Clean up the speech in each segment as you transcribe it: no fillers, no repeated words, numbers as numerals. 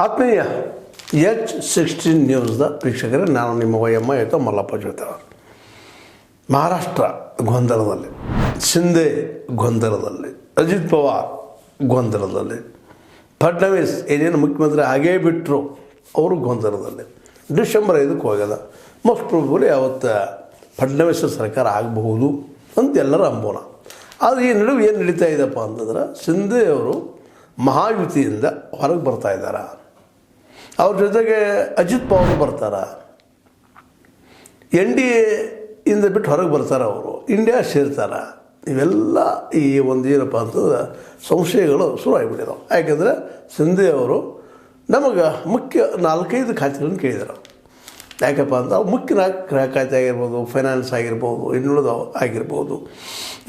ಆತ್ಮೀಯ H16 ನ್ಯೂಸ್ದ ವೀಕ್ಷಕರೇ, ನಾನು ನಿಮ್ಮ ವೈಎಮ್ಮ ಆಯಿತು ಮಲ್ಲಪ್ಪ ಜೊತೆ. ಮಹಾರಾಷ್ಟ್ರ ಗೊಂದಲದಲ್ಲಿ, ಶಿಂದೆ ಗೊಂದಲದಲ್ಲಿ, ಅಜಿತ್ ಪವಾರ್ ಗೊಂದಲದಲ್ಲಿ, ಫಡ್ನವೀಸ್ ಏನೇನು ಮುಖ್ಯಮಂತ್ರಿ ಆಗೇ ಬಿಟ್ಟರು ಅವರು ಗೊಂದಲದಲ್ಲಿ. ಡಿಸೆಂಬರ್ 5ಕ್ಕೆ ಹೋಗ್ಯದ. ಮೋಸ್ಟ್ ಪ್ರಾಬಬ್ಲಿ ಅವತ್ತು ಫಡ್ನವೀಸ್ ಸರ್ಕಾರ ಆಗಬಹುದು ಅಂತ ಎಲ್ಲರ ಅಂಬೋಣ. ಆದರೆ ಈ ನಡುವೆ ಏನು ನಡೀತಾ ಇದೆಯಪ್ಪ ಅಂತಂದ್ರೆ, ಶಿಂದೆ ಅವರು ಮಹಾಯುತಿಯಿಂದ ಹೊರಗೆ ಬರ್ತಾ ಇದ್ದಾರೆ. ಅವ್ರ ಜೊತೆಗೆ ಅಜಿತ್ ಪವಾರ್ ಬರ್ತಾರೆ. NDA ಇಂದ ಬಿಟ್ಟು ಹೊರಗೆ ಬರ್ತಾರೆ. ಅವರು ಇಂಡಿಯಾ ಸೇರ್ತಾರೆ. ಇವೆಲ್ಲ ಈ ಒಂದು ಏನಪ್ಪ ಅಂತಂದ್ರೆ ಸಂಶಯಗಳು ಶುರು ಆಗಿಬಿಟ್ಟಿದ್ದಾವೆ. ಯಾಕೆಂದರೆ ಶಿಂದೆ ಅವರು ನಮಗೆ ಮುಖ್ಯ 4-5 ಖಾತೆಗಳನ್ನು ಕೇಳಿದರು. ಯಾಕಪ್ಪ ಅಂತ ಅವ್ರು ಮುಖ್ಯ 4 ಖಾತೆ ಆಗಿರ್ಬೋದು, ಫೈನಾನ್ಸ್ ಆಗಿರ್ಬೋದು, ಇನ್ನುಳಿದವು ಆಗಿರ್ಬೋದು,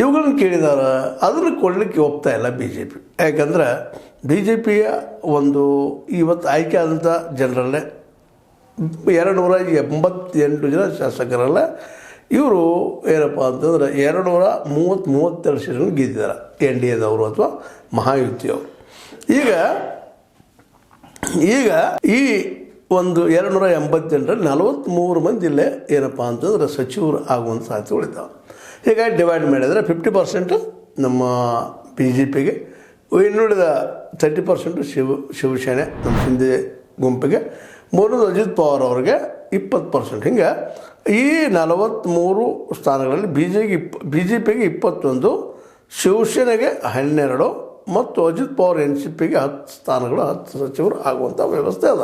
ಇವುಗಳನ್ನು ಕೇಳಿದಾರೆ. ಅದನ್ನು ಕೊಡಲಿಕ್ಕೆ ಒಪ್ತಾ ಇಲ್ಲ BJP. ಯಾಕಂದರೆ BJPಯ ಒಂದು ಇವತ್ತು ಆಯ್ಕೆ ಆದಂಥ ಜನರಲ್ಲೇ 288 ಜನ ಶಾಸಕರಲ್ಲ ಇವರು ಏನಪ್ಪ ಅಂತಂದ್ರೆ 232 ಸೀಟನ್ನು ಗೆದ್ದಿದ್ದಾರೆ NDAದವರು ಅಥವಾ ಮಹಾಯುತಿಯವರು. ಈಗ ಈ ಒಂದು 288ರಲ್ಲಿ 43 ಮಂದಿ ಇಲ್ಲೇ ಏನಪ್ಪ ಅಂತಂದ್ರೆ ಸಚಿವರು ಆಗುವಂಥ ಸಾಧ್ಯತೆಗಳಿದ್ದಾವೆ. ಹೀಗಾಗಿ ಡಿವೈಡ್ ಮಾಡಿದರೆ 50% ನಮ್ಮ BJPಗೆ, ಇನ್ನುಳಿದ 30% ಶಿವಸೇನೆ ನಮ್ಮ ಶಿಂದೆ ಗುಂಪಿಗೆ, ಮೂರನೇದು ಅಜಿತ್ ಪವಾರ್ ಅವ್ರಿಗೆ 20%. ಹಿಂಗೆ ಈ 43 ಸ್ಥಾನಗಳಲ್ಲಿ BJPಗೆ 21, ಶಿವಸೇನೆಗೆ 12 ಮತ್ತು ಅಜಿತ್ ಪವಾರ್ NCPಗೆ 10 ಸ್ಥಾನಗಳು, 10 ಸಚಿವರು ಆಗುವಂಥ ವ್ಯವಸ್ಥೆ ಅದ.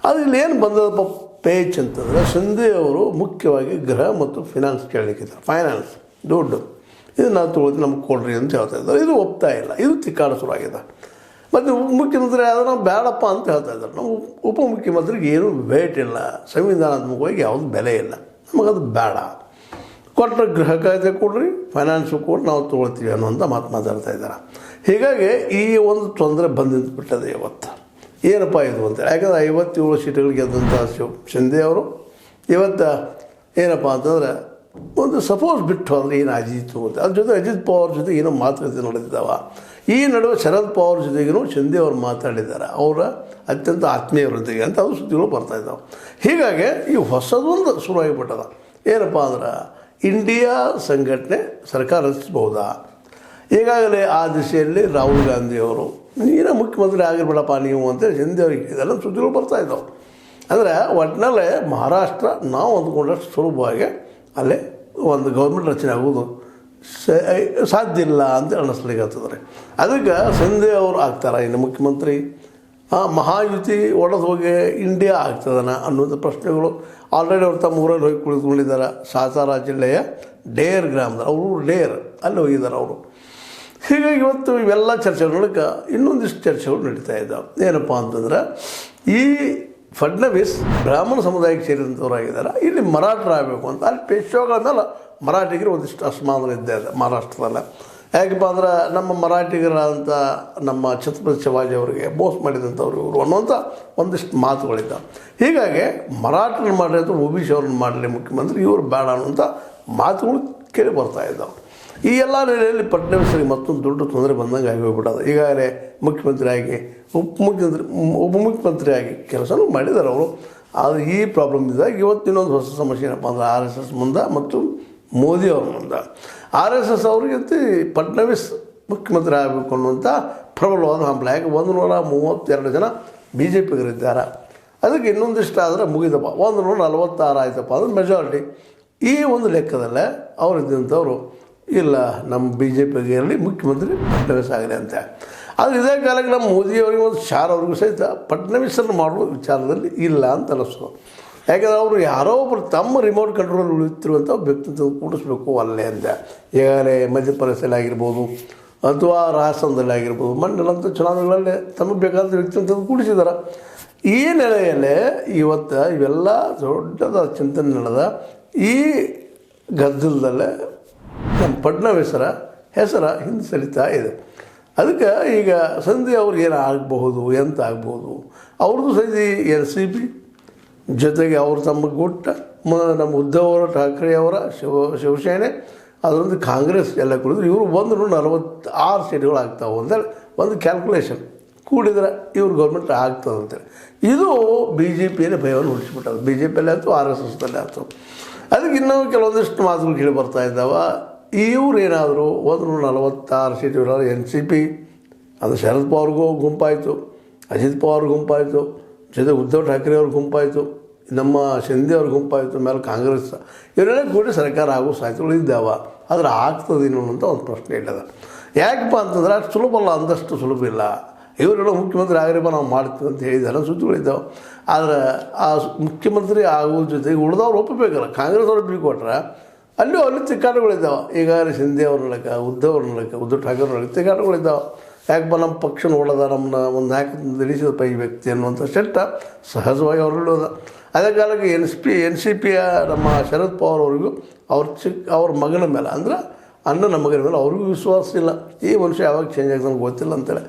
ಅದು ಇಲ್ಲಿ ಏನು ಬಂದದಪ್ಪ ಪೇಚ್ ಅಂತಂದರೆ, ಶಿಂದೆ ಅವರು ಮುಖ್ಯವಾಗಿ ಗೃಹ ಮತ್ತು ಫಿನಾನ್ಸ್ ಕೇಳಲಿಕ್ಕಿದ್ದಾರೆ. ಫೈನಾನ್ಸ್ ದುಡ್ಡು ಇದು ನಾವು ತೊಗೊಳ್ತೀವಿ, ನಮ್ಗೆ ಕೊಡ್ರಿ ಅಂತ ಹೇಳ್ತಾ ಇದ್ದಾರೆ. ಇದು ಒಪ್ತಾ ಇಲ್ಲ. ಇದು ತಿಕ್ಕಾಡ ಶುರುವಾಗಿದೆ. ಮತ್ತು ಉಪಮುಖ್ಯಮಂತ್ರಿ ಆದರೆ ನಾವು ಬೇಡಪ್ಪ ಅಂತ ಹೇಳ್ತಾ ಇದ್ದಾರೆ. ನಾವು ಉಪಮುಖ್ಯಮಂತ್ರಿಗೆ ಏನೂ ವೇಟ್ ಇಲ್ಲ, ಸಂವಿಧಾನಾತ್ಮಕವಾಗಿ ಯಾವುದು ಬೆಲೆ ಇಲ್ಲ, ನಮಗದು ಬೇಡ, ಕೊಟ್ಟರೆ ಗೃಹ ಖಾತೆ ಕೊಡ್ರಿ, ಫೈನಾನ್ಸು ಕೊಟ್ಟು ನಾವು ತೊಗೊಳ್ತೀವಿ ಅನ್ನುವಂಥ ಮಾತಾಡ್ತಾ ಇದ್ದಾರೆ. ಹೀಗಾಗಿ ಈ ಒಂದು ತೊಂದರೆ ಬಂದಿದ್ದುಬಿಟ್ಟದೆ ಇವತ್ತು. ಏನಪ್ಪ ಇದು ಅಂತ. ಯಾಕಂದರೆ 57 ಸೀಟುಗಳು ಗೆದ್ದಂಥ ಶಿಂದೆ ಅವರು ಇವತ್ತು ಏನಪ್ಪ ಅಂತಂದರೆ ಒಂದು ಸಪೋಸ್ ಬಿಟ್ಟು ಹೋದರೆ ಏನು ಆದೀತು ಅಂತ. ಅದ್ರ ಜೊತೆ ಅಜಿತ್ ಪವಾರ್ ಜೊತೆ ಏನೋ ಮಾತುಕತೆ ನಡೆದಿದ್ದಾವೆ. ಈ ನಡುವೆ ಶರದ್ ಪವಾರ್ ಜೊತೆಗೂ ಶಿಂದೆ ಅವರು ಮಾತಾಡಿದ್ದಾರೆ, ಅವರ ಅತ್ಯಂತ ಆತ್ಮೀಯವರೊಂದಿಗೆ ಅಂತ ಅದು ಸುದ್ದಿಗಳು ಬರ್ತಾಯಿದ್ದಾವೆ. ಹೀಗಾಗಿ ಈ ಹೊಸದೊಂದು ಶುರುವಾಗಿಬಿಟ್ಟದ. ಏನಪ್ಪ ಅಂದ್ರೆ ಇಂಡಿಯಾ ಸಂಘಟನೆ ಸರ್ಕಾರ ರಚಿಸ್ಬೋದಾ. ಈಗಾಗಲೇ ಆ ದಿಶೆಯಲ್ಲಿ ರಾಹುಲ್ ಗಾಂಧಿಯವರು ನೀನೇ ಮುಖ್ಯಮಂತ್ರಿ ಆಗಿರ್ಬೇಡಪ್ಪ ನೀವು ಅಂತೇಳಿ ಶಿಂದೆ ಅವರಿಗೆ ಇದೆಲ್ಲ ಸುದ್ದಿಗಳು ಬರ್ತಾಯಿದ್ದಾವೆ. ಅಂದರೆ ಒಟ್ಟಿನಲ್ಲೇ ಮಹಾರಾಷ್ಟ್ರ ನಾವು ಅಂದ್ಕೊಂಡಷ್ಟು ಸುಲಭವಾಗಿ ಅಲ್ಲೇ ಒಂದು ಗೌರ್ಮೆಂಟ್ ರಚನೆ ಆಗೋದು ಸಾಧ್ಯ ಇಲ್ಲ ಅಂತ ಅನ್ನಿಸ್ಲಿಕ್ಕೆ ಆಗ್ತದೆ. ಅದಕ್ಕೆ ಶಿಂದೆ ಅವರು ಆಗ್ತಾರೆ ಇನ್ನು ಮುಖ್ಯಮಂತ್ರಿ, ಮಹಾಯುತಿ ಒಡೆದು ಹೋಗಿ ಇಂಡಿಯಾ ಆಗ್ತದನ ಅನ್ನೋದು ಪ್ರಶ್ನೆಗಳು ಆಲ್ರೆಡಿ ಅವ್ರು ತಮ್ಮ ಊರಲ್ಲಿ ಹೋಗಿ ಕುಳಿತುಕೊಂಡಿದ್ದಾರೆ. ಸಾತಾರಾ ಜಿಲ್ಲೆಯ ಡೇರ್ ಗ್ರಾಮದ ಅವರು ಅಲ್ಲಿ ಹೋಗಿದ್ದಾರೆ ಅವರು. ಹೀಗಾಗಿ ಇವತ್ತು ಇವೆಲ್ಲ ಚರ್ಚೆಗಳಕ್ಕೆ ಇನ್ನೊಂದಿಷ್ಟು ಚರ್ಚೆಗಳು ನಡೀತಾ ಇದ್ದಾವೆ. ಏನಪ್ಪ ಅಂತಂದ್ರೆ, ಈ ಫಡ್ನವೀಸ್ ಬ್ರಾಹ್ಮಣ ಸಮುದಾಯಕ್ಕೆ ಸೇರಿದಂಥವರಾಗಿದ್ದಾರೆ. ಇಲ್ಲಿ ಮರಾಠರಾಗಬೇಕು ಅಂತ ಅಲ್ಲಿ ಪೇಶ್ವೆಗಳ ಮೇಲೆ ಮರಾಠಿಗರು ಒಂದಿಷ್ಟು ಅಸಮಾಧಾನ ಇದ್ದೇ ಇದೆ ಮಹಾರಾಷ್ಟ್ರದಲ್ಲ. ಯಾಕಪ್ಪ ಅಂದ್ರೆ ನಮ್ಮ ಮರಾಠಿಗರಾದಂಥ ನಮ್ಮ ಛತ್ರಪತಿ ಶಿವಾಜಿ ಅವರಿಗೆ ಮೋಸ ಮಾಡಿದಂಥವ್ರು ಇವರು ಅನ್ನುವಂಥ ಒಂದಿಷ್ಟು ಮಾತುಗಳಿದ್ದಾವೆ. ಹೀಗಾಗಿ ಮರಾಠರನ್ನು ಮಾಡಲಿ ಅಥವಾ OBC ಅವ್ರನ್ನ ಮಾಡಲಿ ಮುಖ್ಯಮಂತ್ರಿ, ಇವರು ಬೇಡ ಅನ್ನುವಂಥ ಮಾತುಗಳು ಕೇಳಿ ಬರ್ತಾ ಇದ್ದಾವೆ. ಈ ಎಲ್ಲ ನೆಲೆಯಲ್ಲಿ ಫಡ್ನವೀಸರಿಗೆ ಮತ್ತೊಂದು ದೊಡ್ಡ ತೊಂದರೆ ಬಂದಂಗೆ ಆಗಿ ಹೋಗ್ಬಿಟ್ಟದ. ಈಗಾಗಲೇ ಮುಖ್ಯಮಂತ್ರಿಯಾಗಿ ಉಪಮುಖ್ಯಮಂತ್ರಿಯಾಗಿ ಕೆಲಸನೂ ಮಾಡಿದ್ದಾರೆ ಅವರು. ಆದರೆ ಈ ಪ್ರಾಬ್ಲಮ್ನಿಂದ ಇವತ್ತು ಇನ್ನೊಂದು ಹೊಸ ಸಮಸ್ಯೆ ಏನಪ್ಪ ಅಂದ್ರೆ RSS ಮುಂದೆ ಮತ್ತು ಮೋದಿ ಅವ್ರ ಮುಂದೆ. RSS ಅವ್ರಿಗಂತೂ ಫಡ್ನವೀಸ್ ಮುಖ್ಯಮಂತ್ರಿ ಆಗಬೇಕು ಅನ್ನುವಂಥ ಪ್ರಬಲವಾದ ಹಂಬಲ. ಯಾಕೆ 132 ಜನ BJPಗರಿದ್ದಾರೆ. ಅದಕ್ಕೆ ಇನ್ನೊಂದಿಷ್ಟು ಆದರೆ ಮುಗಿದಪ್ಪ, 146 ಆಯ್ತಪ್ಪ ಅಂದ್ರೆ ಮೆಜಾರಿಟಿ. ಈ ಒಂದು ಲೆಕ್ಕದಲ್ಲೇ ಅವರಿದ್ದಂಥವ್ರು ಇಲ್ಲ ನಮ್ಮ BJPಗೆ ಇರಲಿ, ಮುಖ್ಯಮಂತ್ರಿ ಫಡ್ನವೀಸ್ ಆಗಲಿ ಅಂತ. ಆದರೆ ಇದೇ ಕಾಲಕ್ಕೆ ನಮ್ಮ ಮೋದಿಯವರಿಗೆ ಒಂದು ಅವ್ರಿಗೂ ಸಹಿತ ಫಡ್ನವೀಸನ್ನು ಮಾಡುವ ವಿಚಾರದಲ್ಲಿ ಇಲ್ಲ ಅಂತ ಅನ್ನಿಸ್ತದೆ. ಯಾಕೆಂದರೆ ಅವರು ಯಾರೋ ಒಬ್ಬರು ತಮ್ಮ ರಿಮೋಟ್ ಕಂಟ್ರೋಲ್ ಉಳಿತಿರುವಂಥ ವ್ಯಕ್ತಿತ್ವ ಕೂಡಿಸ್ಬೇಕು ಅಲ್ಲೇ ಅಂತ. ಈಗಾಗಲೇ ಮಧ್ಯಪ್ರದೇಶದಲ್ಲಿ ಆಗಿರ್ಬೋದು ಅಥವಾ ರಾಜಸ್ಥಾನದಲ್ಲಿ ಆಗಿರ್ಬೋದು, ಮಂಡಲಂಥ ಚುನಾವಣೆಗಳಲ್ಲೇ ತಮಗೆ ಬೇಕಾದ ವ್ಯಕ್ತಿತ್ವ ಕೂಡಿಸಿದ್ದಾರೆ. ಈ ನೆಲೆಯಲ್ಲೇ ಇವತ್ತು ಇವೆಲ್ಲ ದೊಡ್ಡದ ಚಿಂತನೆ ನಡೆದ ಈ ಗದ್ದಲದಲ್ಲೇ ನಮ್ಮ ಫಡ್ನವೀಸರ ಹೆಸರ ಹಿಂದೆ ಸರಿತಾ ಇದೆ. ಅದಕ್ಕೆ ಈಗ ಸಂಧಿ ಅವ್ರು ಏನು ಆಗಬಹುದು, ಎಂತ ಆಗ್ಬೋದು, ಅವ್ರದ್ದು ಸಹಿತ NCP ಜೊತೆಗೆ ಅವರು ತಮ್ಮ ಗುಟ್ಟ ನಮ್ಮ ಉದ್ಧವ್ ಠಾಕ್ರೆ ಅವರ ಶಿವಸೇನೆ ಅದರೊಂದು ಕಾಂಗ್ರೆಸ್ ಎಲ್ಲ ಕುಳಿತು ಇವರು 146 ಸೀಟ್ಗಳು ಆಗ್ತಾವೆ ಅಂತೇಳಿ ಒಂದು ಕ್ಯಾಲ್ಕುಲೇಷನ್ ಕೂಡಿದ್ರೆ ಇವ್ರ ಗೌರ್ಮೆಂಟ್ ಆಗ್ತದಂತೇಳಿ ಇದು ಬಿ ಜೆ ಪಿಯಲ್ಲಿ ಭಯವನ್ನು ಹುಟ್ಟಿಸ್ಬಿಟ್ಟದು. ಬಿ ಜೆ ಪಿಯಲ್ಲಿ ಆಯಿತು, ಆರ್ ಎಸ್ ಎಸ್ದಲ್ಲಿ ಆಯಿತು. ಅದಕ್ಕೆ ಇನ್ನೂ ಕೆಲವೊಂದಿಷ್ಟು ಮಾತುಗಳು ಕೇಳಿ ಬರ್ತಾ ಇದ್ದಾವೆ. ಇವ್ರು ಏನಾದರೂ 146 ಸೀಟ್ ಇರೋರು ಎನ್ ಸಿ ಪಿ, ಅದು ಶರದ್ ಪವಾರ್ಗೂ ಗುಂಪಾಯಿತು, ಅಜಿತ್ ಪವಾರ್ ಗುಂಪಾಯಿತು, ಜೊತೆ ಉದ್ಧವ್ ಠಾಕ್ರೆ ಅವ್ರ ಗುಂಪಾಯಿತು, ನಮ್ಮ ಶಿಂದೆ ಅವ್ರ ಗುಂಪಾಯಿತು, ಮೇಲೆ ಕಾಂಗ್ರೆಸ್, ಇವರೆಲ್ಲ ಕೂಡಿ ಸರ್ಕಾರ ಆಗೋ ಸಾಧ್ಯತೆಗಳು ಇದ್ದಾವೆ. ಆದರೆ ಆಗ್ತದೇನು ಅಂತ ಒಂದು ಪ್ರಶ್ನೆ ಇಲ್ಲದ. ಯಾಕಪ್ಪ ಅಂತಂದ್ರೆ ಅಷ್ಟು ಸುಲಭ ಅಲ್ಲ, ಅಂದಷ್ಟು ಸುಲಭ ಇಲ್ಲ. ಇವರೆಲ್ಲ ಮುಖ್ಯಮಂತ್ರಿ ಆಗಿರಪ್ಪ ನಾವು ಮಾಡ್ತೀವಿ ಅಂತ ಹೇಳಿದಾರೆ, ಸುದ್ದಿಗಳಿದ್ದಾವೆ. ಆದರೆ ಆ ಮುಖ್ಯಮಂತ್ರಿ ಆಗೋ ಜೊತೆಗೆ ಉಳಿದವ್ರು ಒಪ್ಪಬೇಕಲ್ಲ. ಕಾಂಗ್ರೆಸ್ ಅವ್ರು ಬೀಕೊಟ್ರೆ ಅಲ್ಲಿ ತಿಕ್ಕಾಟಗಳಿದ್ದಾವೆ. ಈಗಾಗಲೇ ಶಿಂದೆ ಅವ್ರ ನಳಕ, ಉದ್ಧವ್ ಠಾಕ್ರೆ ಅವ್ರ ತಿಕ್ಕಾಟಗಳಿದ್ದಾವೆ. ಯಾಕಪ್ಪ ನಮ್ಮ ಪಕ್ಷ ನೋಡೋದ, ನಮ್ಮನ್ನ ಒಂದು ಯಾಕೆ ನಿಲ್ಲಿಸಿದ ಪೈ ವ್ಯಕ್ತಿ ಅನ್ನುವಂಥ ಸೆಟ್ಟ ಸಹಜವಾಗಿ ಅವ್ರು ಹೇಳೋದ. ಅದೇ ಕಾಲಕ್ಕೆ ಎನ್ ಸಿ ಪಿಯ ನಮ್ಮ ಶರದ್ ಪವಾರ್ ಅವ್ರಿಗೂ ಅವ್ರ ಮಗನ ಮೇಲೆ ಅಂದ್ರೆ ಅಣ್ಣನ ಮಗನ ಮೇಲೆ ಅವ್ರಿಗೂ ವಿಶ್ವಾಸ ಇಲ್ಲ. ಈ ಮನುಷ್ಯ ಯಾವಾಗ ಚೇಂಜ್ ಆಗ್ತಾನೆ ಗೊತ್ತಿಲ್ಲ ಅಂತೇಳಿ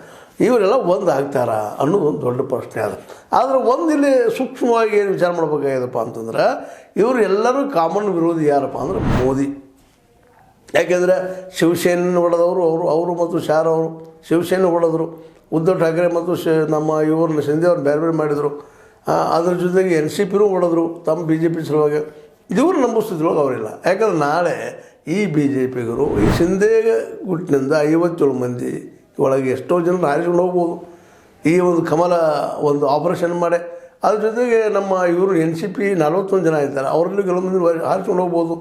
ಇವರೆಲ್ಲ ಒಂದು ಆಗ್ತಾರ ಅನ್ನೋದು ಒಂದು ದೊಡ್ಡ ಪ್ರಶ್ನೆ ಅದ. ಆದರೆ ಇಲ್ಲಿ ಸೂಕ್ಷ್ಮವಾಗಿ ಏನು ವಿಚಾರ ಮಾಡ್ಬೇಕಾಗ್ಯದಪ್ಪ ಅಂತಂದ್ರೆ ಇವರು ಎಲ್ಲರೂ ಕಾಮನ್ ವಿರೋಧಿ ಯಾರಪ್ಪ ಅಂದ್ರೆ ಮೋದಿ. ಯಾಕೆಂದರೆ ಶಿವಸೇನೆ ಹೊಡೆದವರು ಅವರು ಮತ್ತು ಶಾರ್ ಅವರು ಶಿವಸೇನೆ ಹೊಡೆದ್ರು, ಉದ್ಧವ್ ಠಾಕ್ರೆ ಮತ್ತು ನಮ್ಮ ಇವ್ರನ್ನ ಶಿಂದೆ ಅವ್ರನ್ನ ಬೇರೆ ಮಾಡಿದರು. ಅದ್ರ ಜೊತೆಗೆ ಎನ್ ಸಿ ಪಿನೂ ಹೊಡೆದ್ರು ತಮ್ಮ ಬಿ ಜೆ ಪಿ ಸಲುವಾಗಿ. ಇವ್ರು ನಂಬಿಸ್ತಿದ್ರೊಳಗೆ ಅವರಿಲ್ಲ. ಯಾಕಂದ್ರೆ ನಾಳೆ ಈ ಬಿ ಜೆ ಪಿಗರು ಈ ಶಿಂದೆ ಗುಟ್ಟಿನಿಂದ 57 ಮಂದಿ ಒಳಗೆ ಎಷ್ಟೋ ಜನ ಆರಿಸ್ಕೊಂಡು ಹೋಗ್ಬೋದು. ಈ ಒಂದು ಕಮಲ ಒಂದು ಆಪರೇಷನ್ ಮಾಡಿ ಅದ್ರ ಜೊತೆಗೆ ನಮ್ಮ ಇವರು ಎನ್ ಸಿ ಪಿ 41 ಜನ ಇರ್ತಾರೆ, ಅವರಲ್ಲಿ ಕೆಲವು ಮಂದಿ ಆರಿಸ್ಕೊಂಡು ಹೋಗ್ಬೋದು.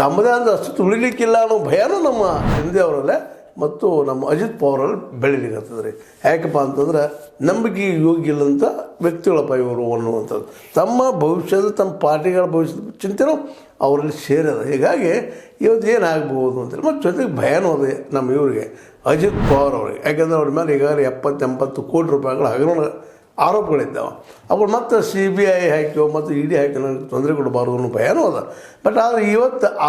ತಮ್ಮದೇ ಅಂತ ಅಷ್ಟು ತುಳಿಲಿಕ್ಕಿಲ್ಲ ಅನ್ನೋ ಭಯನೂ ನಮ್ಮ ಶಿಂದೆ ಅವರಲ್ಲೇ ಮತ್ತು ನಮ್ಮ ಅಜಿತ್ ಪವಾರಲ್ಲಿ ಬೆಳಿಲಿಕ್ಕೆ ರೀ. ಯಾಕಪ್ಪ ಅಂತಂದ್ರೆ ನಂಬಿಕೆ ಯೋಗ್ಯ ಇಲ್ಲಂಥ ವ್ಯಕ್ತಿಗಳಪ್ಪ ಇವರು ಅನ್ನುವಂಥದ್ದು. ತಮ್ಮ ಭವಿಷ್ಯದ ತಮ್ಮ ಪಾರ್ಟಿಗಳ ಭವಿಷ್ಯದ ಚಿಂತೆನೂ ಅವರಲ್ಲಿ ಸೇರಿದ. ಹೀಗಾಗಿ ಇವತ್ತು ಏನಾಗ್ಬೋದು ಅಂತೇಳಿ ಮತ್ತು ಜೊತೆಗೆ ಭಯನೂ ಅದೇ ನಮ್ಮ ಇವರಿಗೆ ಅಜಿತ್ ಪವಾರ್ ಅವ್ರಿಗೆ. ಯಾಕೆಂದರೆ ಅವ್ರ ಮೇಲೆ ಈಗಾಗಲೇ 70-80 ಕೋಟಿ ರೂಪಾಯಿಗಳ ಹಗರಣ ಆರೋಪಗಳಿದ್ದಾವೆ. ಅವ್ರು ಮತ್ತು CBI ಹಾಕ್ಯೋ ಮತ್ತು ED ಹಾಕಿ ನನಗೆ ತೊಂದರೆ ಕೊಡಬಾರ್ದು ಅನ್ನೋ ಭಯನೂ ಅದ. ಬಟ್ ಆದರೆ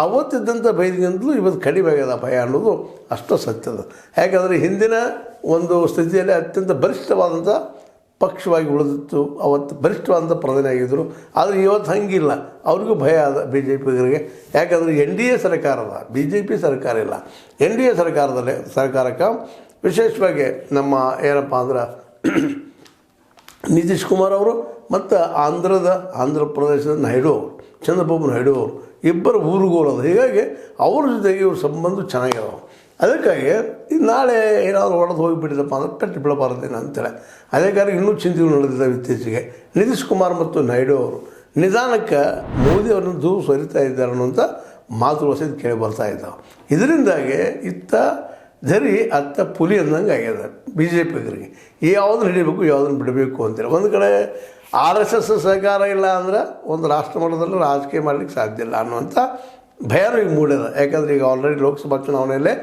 ಅವತ್ತಿದ್ದಂಥ ಭಯದಿಂದಲೂ ಇವತ್ತು ಕಡಿಮೆ ಆಗ್ಯದ ಭಯ ಅನ್ನೋದು ಅಷ್ಟು ಸತ್ಯದ. ಯಾಕಂದರೆ ಹಿಂದಿನ ಒಂದು ಸ್ಥಿತಿಯಲ್ಲಿ ಅತ್ಯಂತ ಬಲಿಷ್ಠವಾದಂಥ ಪಕ್ಷವಾಗಿ ಉಳಿದಿತ್ತು, ಅವತ್ತು ಬಲಿಷ್ಠವಾದಂಥ ಪ್ರಧಾನಿ ಆಗಿದ್ದರು. ಆದರೆ ಇವತ್ತು ಹಂಗಿಲ್ಲ, ಅವ್ರಿಗೂ ಭಯ ಅದ ಬಿ ಜೆ ಪಿಗರಿಗೆ. ಯಾಕಂದರೆ NDA ಸರ್ಕಾರ ಅದ, BJP ಸರ್ಕಾರ ಇಲ್ಲ. NDA ಸರ್ಕಾರಕ್ಕೆ ವಿಶೇಷವಾಗಿ ನಮ್ಮ ಏನಪ್ಪ ಅಂದ್ರೆ ನಿತೀಶ್ ಕುಮಾರ್ ಅವರು ಮತ್ತು ಆಂಧ್ರ ಪ್ರದೇಶದ ನಾಯ್ಡು ಅವರು, ಚಂದ್ರಬಾಬು ನಾಯ್ಡು ಅವರು ಇಬ್ಬರು ಊರುಗೋಲದು. ಹೀಗಾಗಿ ಅವ್ರ ಜೊತೆಗೆ ಇವ್ರ ಸಂಬಂಧ ಚೆನ್ನಾಗಿದಾವೆ. ಅದಕ್ಕಾಗಿ ನಾಳೆ ಏನಾದರೂ ಹೊಡೆದು ಹೋಗಿಬಿಟ್ಟಿದಪ್ಪ ಅಂದ್ರೆ ಪೆಟ್ಟು ಬೀಳಬಾರ್ದೇನು ಅಂತೇಳಿ ಅದೇ ಕಾರಣ ಇನ್ನೂ ಚಿಂತೆಗಳು ನಡೆದಿದ್ದಾವೆ ಇತ್ತೀಚೆಗೆ. ನಿತೀಶ್ ಕುಮಾರ್ ಮತ್ತು ನಾಯ್ಡು ಅವರು ನಿಧಾನಕ್ಕೆ ಮೋದಿ ಅವರನ್ನು ದೂರ ಸರಿತಾ ಇದ್ದಾರೆ ಅನ್ನುವಂಥ ಮಾತುಗಳು ಸಹಿತ ಕೇಳಿ ಬರ್ತಾ ಇದ್ದಾವೆ. ಇದರಿಂದಾಗಿ ಅತ್ತ ಪುಲಿ ಅಂದಂಗೆ ಆಗ್ಯದ ಬಿ ಜೆ ಪಿಗರಿಗೆ. ಯಾವುದನ್ನು ಹಿಡಿಬೇಕು ಯಾವುದನ್ನು ಬಿಡಬೇಕು ಅಂತೇಳಿ. ಒಂದು ಕಡೆ RSS ಸಹಕಾರ ಇಲ್ಲ ಅಂದ್ರೆ ಒಂದು ರಾಷ್ಟ್ರ ಮಟ್ಟದಲ್ಲಿ ರಾಜಕೀಯ ಮಾಡಲಿಕ್ಕೆ ಸಾಧ್ಯ ಇಲ್ಲ ಅನ್ನುವಂಥ ಭಯನೂ ಈಗ ಮೂಡ್ಯದ. ಯಾಕಂದರೆ ಈಗ ಆಲ್ರೆಡಿ ಲೋಕಸಭಾ ಚುನಾವಣೆಯಲ್ಲೇ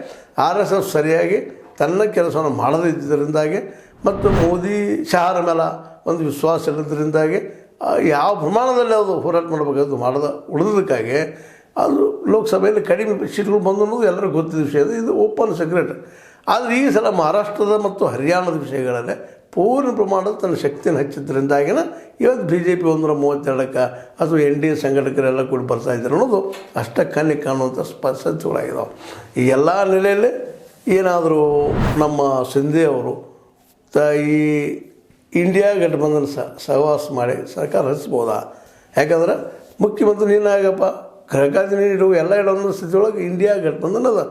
RSS ಸರಿಯಾಗಿ ತನ್ನ ಕೆಲಸವನ್ನು ಮಾಡದಿದ್ದರಿಂದಾಗಿ ಮತ್ತು ಮೋದಿ ಶಹರ ಮೇಲೆ ಒಂದು ವಿಶ್ವಾಸ ಇಲ್ಲದ್ರಿಂದಾಗಿ ಯಾವ ಪ್ರಮಾಣದಲ್ಲಿ ಅದು ಹೋರಾಟ ಮಾಡಬೇಕಾದ್ರು ಉಳಿದಕ್ಕಾಗಿ ಅದು ಲೋಕಸಭೆಯಲ್ಲಿ ಕಡಿಮೆ ಸೀಟ್ಗಳು ಬಂದು ಅನ್ನೋದು ಎಲ್ಲರಿಗೂ ಗೊತ್ತಿದ್ದ ವಿಷಯ. ಇದು ಓಪನ್ ಸೀಕ್ರೆಟ್. ಆದರೆ ಈ ಸಲ ಮಹಾರಾಷ್ಟ್ರದ ಮತ್ತು ಹರಿಯಾಣದ ವಿಷಯಗಳಲ್ಲೇ ಪೂರ್ಣ ಪ್ರಮಾಣದ ತನ್ನ ಶಕ್ತಿಯನ್ನು ಹೆಚ್ಚಿದ್ದರಿಂದಾಗಿನ ಇವತ್ತು BJP 132ಕ್ಕೆ ಅಥವಾ NDA ಸಂಘಟಕರೆಲ್ಲ ಕೂಡ ಬರ್ತಾ ಇದ್ದಾರೆ ಅನ್ನೋದು ಅಷ್ಟೇ ಕಣ್ಣಿಗೆ ಕಾಣುವಂಥ ಸತ್ಯಗಳಾಗಿದ್ದಾವೆ. ಈ ಎಲ್ಲ ನೆಲೆಯಲ್ಲಿ ಏನಾದರೂ ನಮ್ಮ ಶಿಂದೆ ಅವರು ಈ ಇಂಡಿಯಾ ಗಠಬಂಧನ ಸಹವಾಸ ಮಾಡಿ ಸರ್ಕಾರ ರಚಿಸ್ಬೋದಾ? ಯಾಕಂದ್ರೆ ಮುಖ್ಯಮಂತ್ರಿ ನೀನಾಗಪ್ಪ ಖರ್ಗಾತಿ ನೀರು ಎಲ್ಲ ಇಡೋ ಸ್ಥಿತಿಯೊಳಗೆ ಇಂಡಿಯಾ ಗಠಬಂಧನ ಅದ.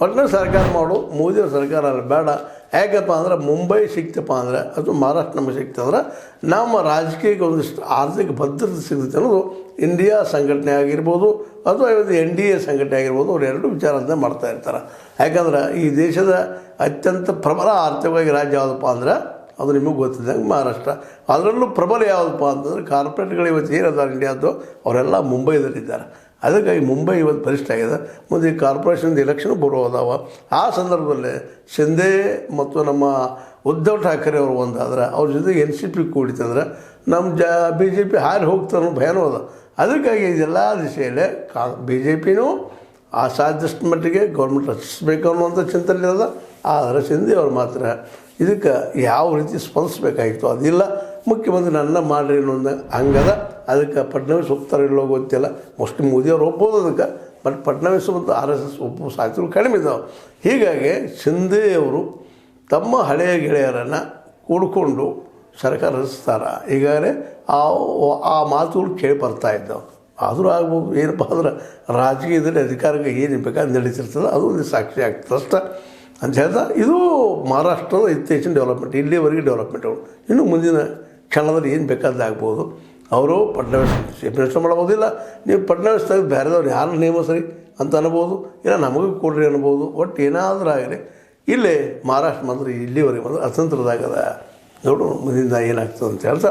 ಒಟ್ಟಿನಲ್ಲಿ ಸರ್ಕಾರ ಮಾಡು, ಮೋದಿಯವ್ರ ಸರ್ಕಾರ ಅಲ್ಲ ಬೇಡ. ಯಾಕಪ್ಪ ಅಂದ್ರೆ ಮುಂಬೈ ಸಿಕ್ತಪ್ಪ ಅಂದ್ರೆ ಅಥವಾ ಮಹಾರಾಷ್ಟ್ರ ನಮಗೆ ಸಿಕ್ತಂದ್ರೆ ನಮ್ಮ ರಾಜಕೀಯಕ್ಕೆ ಒಂದಿಷ್ಟು ಆರ್ಥಿಕ ಭದ್ರತೆ ಸಿಗುತ್ತೆ ಅನ್ನೋದು ಇಂಡಿಯಾ ಸಂಘಟನೆ ಆಗಿರ್ಬೋದು ಅಥವಾ ಇವತ್ತು NDA ಸಂಘಟನೆ ಆಗಿರ್ಬೋದು. ಅವ್ರು ಎರಡು ವಿಚಾರದಿಂದ ಮಾಡ್ತಾ ಇರ್ತಾರೆ. ಯಾಕಂದ್ರೆ ಈ ದೇಶದ ಅತ್ಯಂತ ಪ್ರಬಲ ಆರ್ಥಿಕವಾಗಿ ರಾಜ್ಯ ಯಾವುದಪ್ಪ ಅಂದ್ರೆ ಅದು ನಿಮಗೆ ಗೊತ್ತಿದ್ದಂಗೆ ಮಹಾರಾಷ್ಟ್ರ. ಅದರಲ್ಲೂ ಪ್ರಬಲ ಯಾವುದಪ್ಪ ಅಂತಂದರೆ ಕಾರ್ಪೊರೇಟ್ಗಳು ಇವತ್ತು ಏನದ ಇಂಡಿಯಾದ್ದು ಅವರೆಲ್ಲ ಮುಂಬೈದಲ್ಲಿದ್ದಾರೆ. ಅದಕ್ಕಾಗಿ ಮುಂಬೈ ಇವತ್ತು ಬಲಿಷ್ಠ ಆಗಿದೆ. ಮುಂದೆ ಕಾರ್ಪೊರೇಷನ್ದು ಎಲೆಕ್ಷನ್ ಬರೋದಾವ. ಆ ಸಂದರ್ಭದಲ್ಲಿ ಶಿಂದೆ ಮತ್ತು ನಮ್ಮ ಉದ್ಧವ್ ಠಾಕ್ರೆ ಅವರು ಒಂದಾದ್ರೆ ಅವ್ರ ಜೊತೆಗೆ NCP ಕೂಡಿತಂದ್ರೆ ನಮ್ಮ BJP ಹಾರಿ ಹೋಗ್ತಾನೋ ಭಯನೂ ಅದ. ಅದಕ್ಕಾಗಿ ಇದೆಲ್ಲ ದಿಶೆಯಲ್ಲೇ BJPನೂ ಸಾಧ್ಯಷ್ಟು ಮಟ್ಟಿಗೆ ಗೌರ್ಮೆಂಟ್ ರಚಿಸಬೇಕು ಅನ್ನುವಂಥ ಚಿಂತನೆ ಇರೋದ. ಆದರೆ ಶಿಂದೆ ಅವ್ರು ಮಾತ್ರ ಇದಕ್ಕೆ ಯಾವ ರೀತಿ ಸ್ಪಂದಿಸಬೇಕಾಗಿತ್ತು ಅದಿಲ್ಲ. ಮುಖ್ಯಮಂತ್ರಿ ನನ್ನ ಮಾಡ್ರಿ ಅನ್ನೋದು ಹಂಗದ. ಅದಕ್ಕೆ ಫಡ್ನವೀಸ್ ಒಪ್ತಾರೆ ಇಲ್ಲೋ ಗೊತ್ತಿಲ್ಲ. ಮೋಸ್ಟ್ಲಿ ಮೋದಿಯವ್ರು ಒಪ್ಬೋದು ಅದಕ್ಕೆ. ಬಟ್ ಫಡ್ನವೀಸ್ ಮತ್ತು RSS ಒಪ್ಪುವ ಸಾಧ್ಯತೆಗಳು ಕಡಿಮೆ ಇದ್ದಾವೆ. ಹೀಗಾಗಿ ಶಿಂದೆ ಅವರು ತಮ್ಮ ಹಳೆಯ ಗೆಳೆಯರನ್ನು ಕೂಡಿಕೊಂಡು ಸರ್ಕಾರ ರಚಿಸ್ತಾರ. ಈಗಾಗಲೇ ಆ ಮಾತುಗಳು ಕೇಳಿ ಬರ್ತಾ ಇದ್ದಾವೆ. ಆದರೂ ಆಗ್ಬೋದು. ಏನಪ್ಪ ಅಂದ್ರೆ ರಾಜಕೀಯದಲ್ಲಿ ಅಧಿಕಾರಕ್ಕೆ ಏನು ಬೇಕಾದ್ರೆ ನಡೀತಿರ್ತದೆ, ಅದು ಒಂದು ಸಾಕ್ಷಿ ಆಗ್ತದೆ ಅಷ್ಟೇ ಅಂತ ಹೇಳ್ತಾ, ಇದು ಮಹಾರಾಷ್ಟ್ರದ ಇತ್ತೀಚಿನ ಡೆವಲಪ್ಮೆಂಟ್, ಇಲ್ಲಿವರೆಗೆ ಡೆವಲಪ್ಮೆಂಟ್ಗಳು. ಇನ್ನು ಮುಂದಿನ ಕ್ಷಣದಲ್ಲಿ ಏನು ಬೇಕಾದ್ರೆ ಆಗ್ಬೋದು. ಅವರು ಫಡ್ನವೀಸ್ ಚೀಫ್ ಮಿನಿಸ್ಟರ್ ಮಾಡ್ಬೋದಿಲ್ಲ, ನೀವು ಫಡ್ನವೀಸ್ ತೆಗೆದು ಬೇರೆದವ್ರು ಯಾರು ನೇಮಿಸ್ರಿ ಅಂತ ಅನ್ಬೋದು, ಇಲ್ಲ ನಮಗೂ ಕೊಡ್ರಿ ಅನ್ಬೋದು. ಒಟ್ಟು ಏನಾದರೂ ಆಗಲಿ ಇಲ್ಲೇ ಮಹಾರಾಷ್ಟ್ರ ಮಾತ್ರ ಇಲ್ಲಿವರೆಗೆ ಬಂದು ಅತಂತ್ರದಾಗದ. ನೋಡು ಮುಂದಿನ ಏನಾಗ್ತದೆ ಅಂತ ಹೇಳ್ತಾ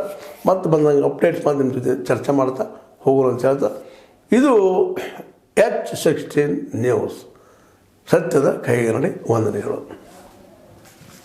ಮತ್ತೆ ಬಂದಂಗೆ ಅಪ್ಡೇಟ್ಸ್ ಮಾಡಿ ನಿಮ್ಮ ಜೊತೆ ಚರ್ಚೆ ಮಾಡ್ತಾ ಹೋಗೋಣ ಅಂತ ಹೇಳ್ತಾ, ಇದು H16 ನ್ಯೂಸ್, ಸತ್ಯದ ಕೈಗನ್ನಡಿ ವಂದನೆಗಳು.